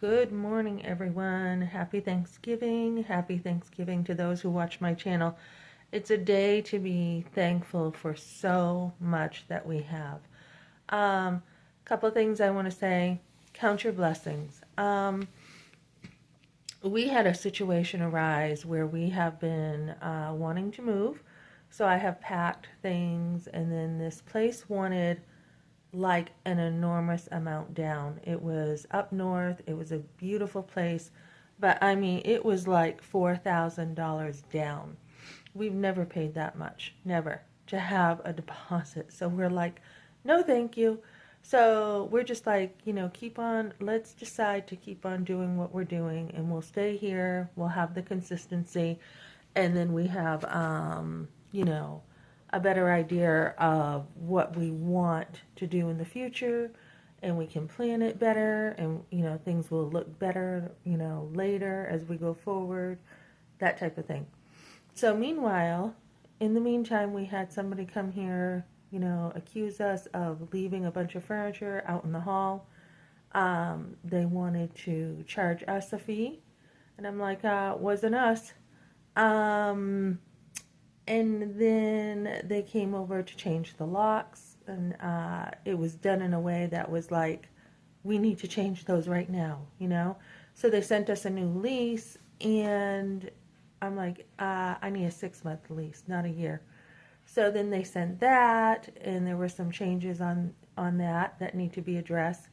Good morning, everyone. Happy Thanksgiving. Happy Thanksgiving to those who watch my channel. It's a day to be thankful for so much that we have. Couple of things I want to say. Count your blessings. We had a situation arise where we have been wanting to move. So I have packed things, and then this place wanted like an enormous amount down. It was up north. It was a beautiful place. But I mean, it was like $4,000 down. We've never paid that much, never, to have a deposit. So we're like, no, thank you. So we're just like, keep on, let's decide to keep on doing what we're doing, and we'll stay here. We'll have the consistency. And then we have, a better idea of what we want to do in the future, and we can plan it better, and things will look better later as we go forward, that type of thing. So meanwhile, in the meantime, we had somebody come here, accuse us of leaving a bunch of furniture out in the hall. They wanted to charge us a fee, and I'm like, wasn't us. And then they came over to change the locks, and it was done in a way that was like, we need to change those right now. So they sent us a new lease, and I'm like, I need a 6-month lease, not a year. So then they sent that, and there were some changes on that need to be addressed.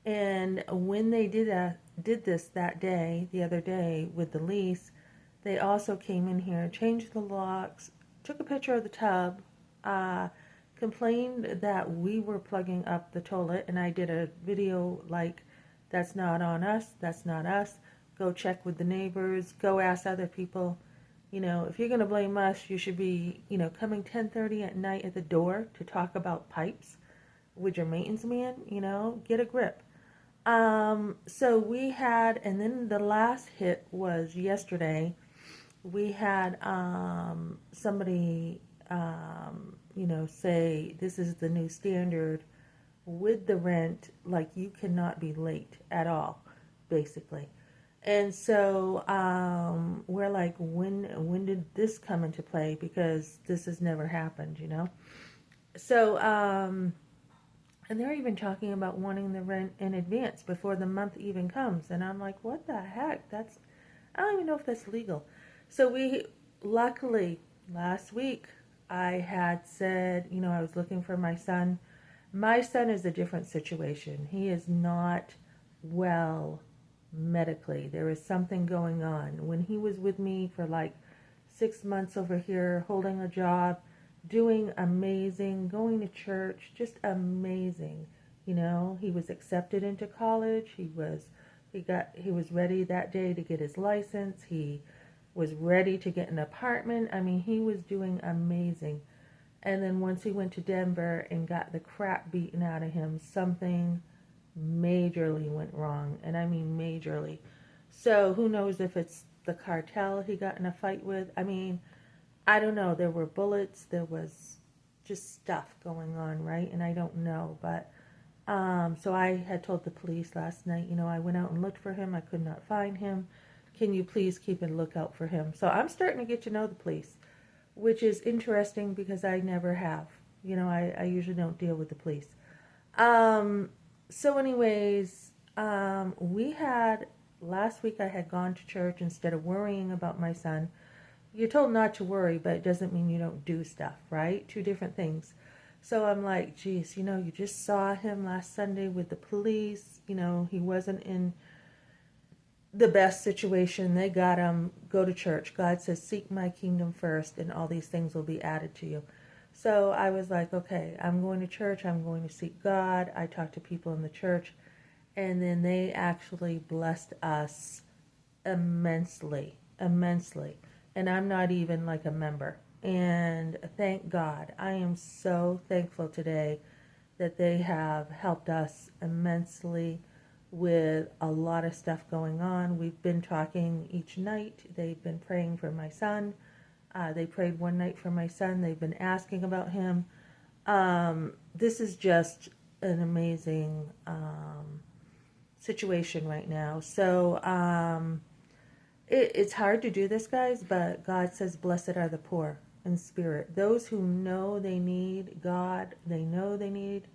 And when they did this that day, the other day with the lease, they also came in here, changed the locks, took a picture of the tub, complained that we were plugging up the toilet, and I did a video like, that's not on us, that's not us. Go check with the neighbors, go ask other people. If you're going to blame us, you should be, coming 10:30 at night at the door to talk about pipes with your maintenance man, get a grip. So we had, and then the last hit was yesterday. We had somebody, say this is the new standard with the rent, like you cannot be late at all, basically. And so we're like, when did this come into play? Because this has never happened, So, and they're even talking about wanting the rent in advance before the month even comes. And I'm like, what the heck? I don't even know if that's legal. So luckily, last week, I had said, I was looking for my son. My son is a different situation. He is not well medically. There is something going on. When he was with me for like 6 months over here, holding a job, doing amazing, going to church, just amazing. He was accepted into college. He was ready that day to get his license. He was ready to get an apartment. I mean, he was doing amazing. And then once he went to Denver and got the crap beaten out of him, something majorly went wrong. And I mean majorly. So who knows if it's the cartel he got in a fight with. I mean, I don't know. There were bullets. There was just stuff going on, right? And I don't know. But so I had told the police last night, I went out and looked for him. I could not find him. Can you please keep a lookout for him? So I'm starting to get to know the police, which is interesting because I never have. I usually don't deal with the police. So anyways, last week I had gone to church instead of worrying about my son. You're told not to worry, but it doesn't mean you don't do stuff, right? Two different things. So I'm like, geez, you just saw him last Sunday with the police. He wasn't in the best situation. They got him. Go to church. God says, seek my kingdom first, and all these things will be added to you. So I was like, okay, I'm going to church. I'm going to seek God. I talked to people in the church, and then they actually blessed us immensely, immensely. And I'm not even like a member. And thank God. I am so thankful today that they have helped us immensely with a lot of stuff going on. We've been talking each night. They've been praying for my son. They prayed one night for my son. They've been asking about him. This is just an amazing situation right now. So it's hard to do this, guys, but God says, blessed are the poor in spirit. Those who know they need God, they know they need,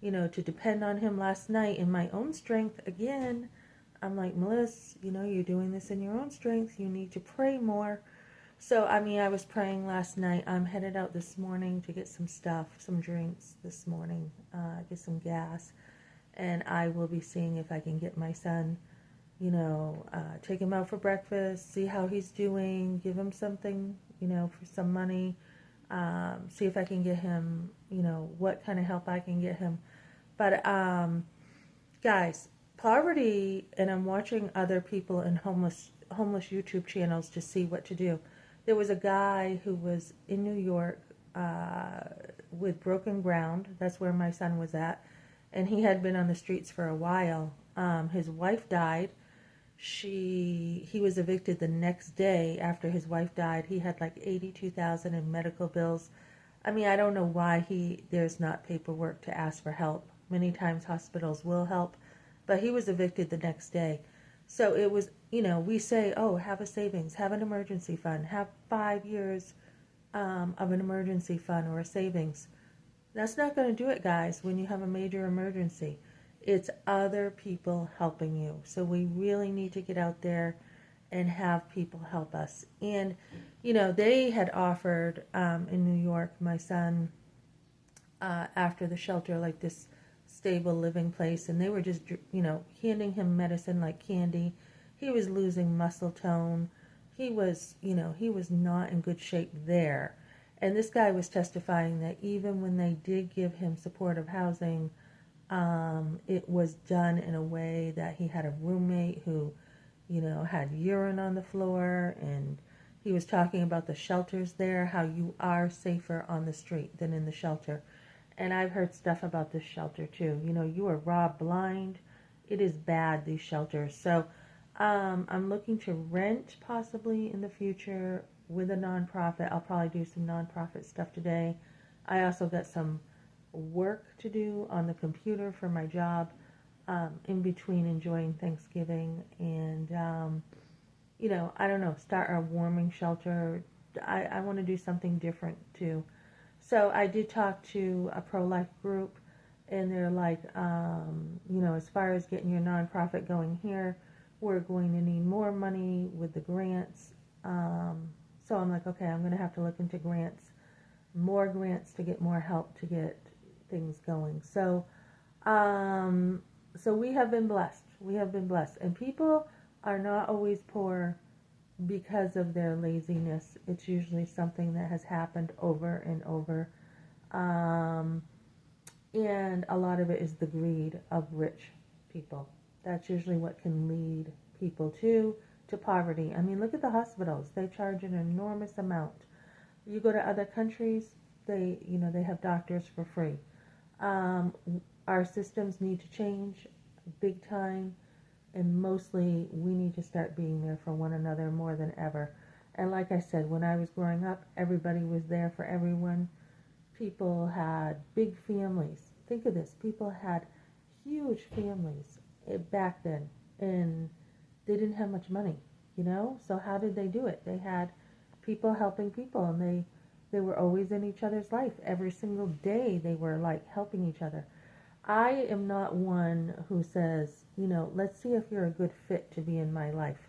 to depend on Him. Last night, in my own strength, again, I'm like, Melissa, you're doing this in your own strength. You need to pray more. So, I was praying last night. I'm headed out this morning to get some stuff, some drinks this morning, get some gas. And I will be seeing if I can get my son, take him out for breakfast, see how he's doing, give him something, for some money, see if I can get him, what kind of help I can get him. But, guys, poverty, and I'm watching other people in homeless YouTube channels to see what to do. There was a guy who was in New York with broken ground. That's where my son was at. And he had been on the streets for a while. His wife died. He was evicted the next day after his wife died. He had like $82,000 in medical bills. I don't know why there's not paperwork to ask for help. Many times hospitals will help, but he was evicted the next day. So it was, we say, oh, have a savings, have an emergency fund, have 5 years of an emergency fund or a savings. That's not going to do it, guys, when you have a major emergency. It's other people helping you. So we really need to get out there and have people help us. And, they had offered in New York, my son, after the shelter, like this stable living place, and they were just, handing him medicine like candy. He was losing muscle tone. He was not in good shape there. And this guy was testifying that even when they did give him supportive housing, it was done in a way that he had a roommate who, had urine on the floor, and he was talking about the shelters there, how you are safer on the street than in the shelter. And I've heard stuff about this shelter too. You are robbed blind. It is bad, these shelters. So I'm looking to rent possibly in the future with a nonprofit. I'll probably do some nonprofit stuff today. I also got some work to do on the computer for my job in between enjoying Thanksgiving. And, I don't know, start a warming shelter. I want to do something different too. So I did talk to a pro-life group, and they're like, as far as getting your nonprofit going here, we're going to need more money with the grants. So I'm like, okay, I'm going to have to look into more grants to get more help to get things going. So, so we have been blessed. We have been blessed. And people are not always poor because of their laziness. It's usually something that has happened over and over. And a lot of it is the greed of rich people. That's usually what can lead people to poverty. Look at the hospitals. They charge an enormous amount. You go to other countries, they have doctors for free. Our systems need to change big time, and mostly we need to start being there for one another more than ever. And like I said, when I was growing up, everybody was there for everyone. People had big families. Think of this. People had huge families back then, and they didn't have much money, So how did they do it? They had people helping people, and they were always in each other's life. Every single day they were like helping each other. I am not one who says, let's see if you're a good fit to be in my life.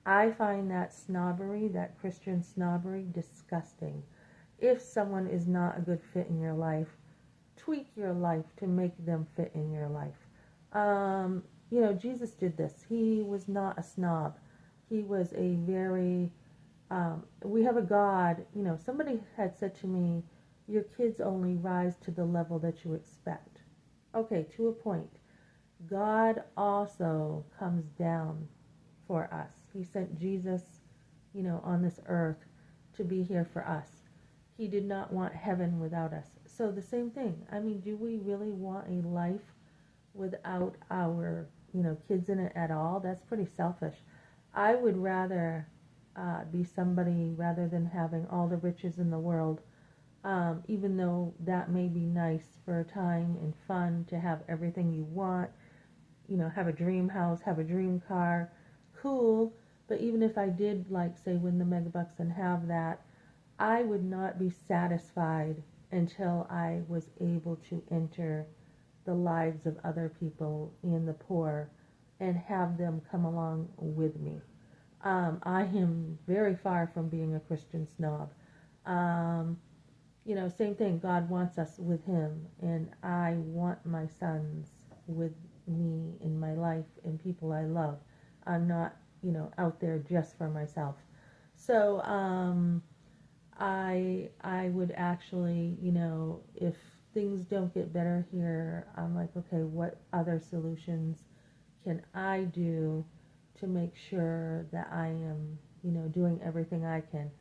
I find that snobbery, that Christian snobbery, disgusting. If someone is not a good fit in your life, tweak your life to make them fit in your life. Jesus did this. He was not a snob. He was a very, we have a God, somebody had said to me, your kids only rise to the level that you expect. Okay, to a point. God also comes down for us. He sent Jesus, on this earth to be here for us. He did not want heaven without us. So the same thing. Do we really want a life without our, kids in it at all? That's pretty selfish. I would rather be somebody rather than having all the riches in the world, even though that may be nice for a time and fun to have everything you want. have a dream house, have a dream car, cool. But even if I did, like, say, win the megabucks and have that, I would not be satisfied until I was able to enter the lives of other people and the poor and have them come along with me. I am very far from being a Christian snob. Um, same thing. God wants us with Him, and I want my sons with me in my life and people I love. I'm not, out there just for myself. So, I would actually, if things don't get better here, I'm like, okay, what other solutions can I do to make sure that I am, doing everything I can?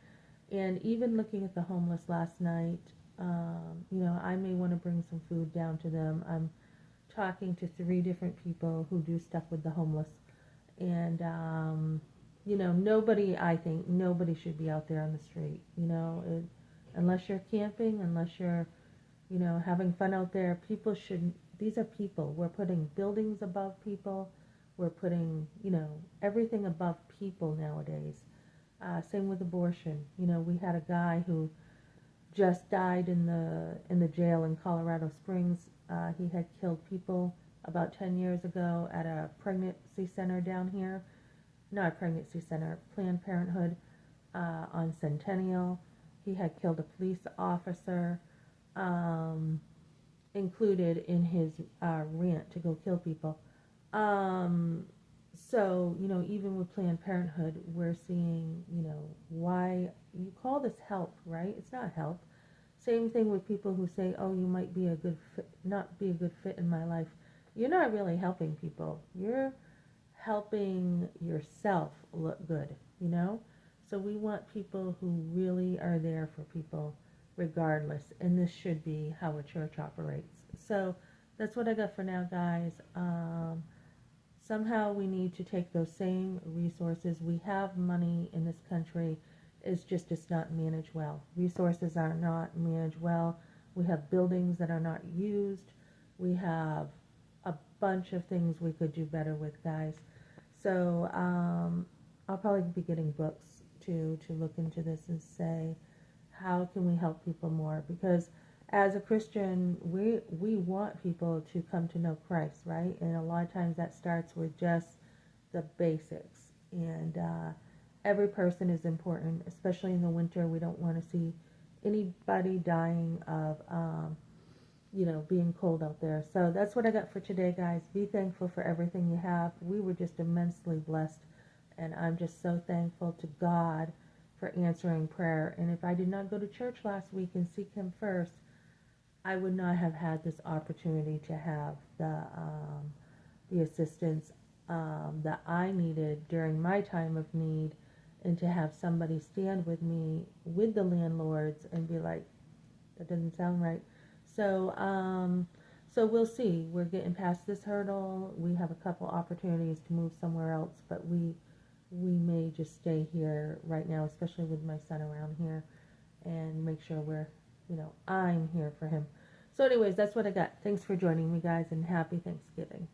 And even looking at the homeless last night, I may want to bring some food down to them. I'm talking to 3 different people who do stuff with the homeless. And, I think nobody should be out there on the street, unless you're camping, unless you're, having fun out there. People shouldn't, these are people. We're putting buildings above people. We're putting, everything above people nowadays. Same with abortion. We had a guy who just died in the jail in Colorado Springs. He had killed people about 10 years ago at a pregnancy center down here. Not a pregnancy center, Planned Parenthood on Centennial. He had killed a police officer, um, included in his rant to go kill people. Um, so, even with Planned Parenthood, we're seeing, why you call this help, right? It's not help. Same thing with people who say, oh, you might be a good fit, not be a good fit in my life. You're not really helping people. You're helping yourself look good, So we want people who really are there for people regardless. And this should be how a church operates. So that's what I got for now, guys. Somehow we need to take those same resources. We have money in this country. It's not managed well. Resources are not managed well. We have buildings that are not used. We have a bunch of things we could do better with, guys. So I'll probably be getting books to look into this and say, how can we help people more? Because as a Christian, we want people to come to know Christ, right? And a lot of times that starts with just the basics. And every person is important, especially in the winter. We don't want to see anybody dying of, being cold out there. So that's what I got for today, guys. Be thankful for everything you have. We were just immensely blessed. And I'm just so thankful to God for answering prayer. And if I did not go to church last week and seek Him first, I would not have had this opportunity to have the assistance that I needed during my time of need, and to have somebody stand with me with the landlords and be like, that doesn't sound right. So, so we'll see. We're getting past this hurdle. We have a couple opportunities to move somewhere else, but we may just stay here right now, especially with my son around here, and make sure I'm here for him. So anyways, that's what I got. Thanks for joining me, guys, and happy Thanksgiving.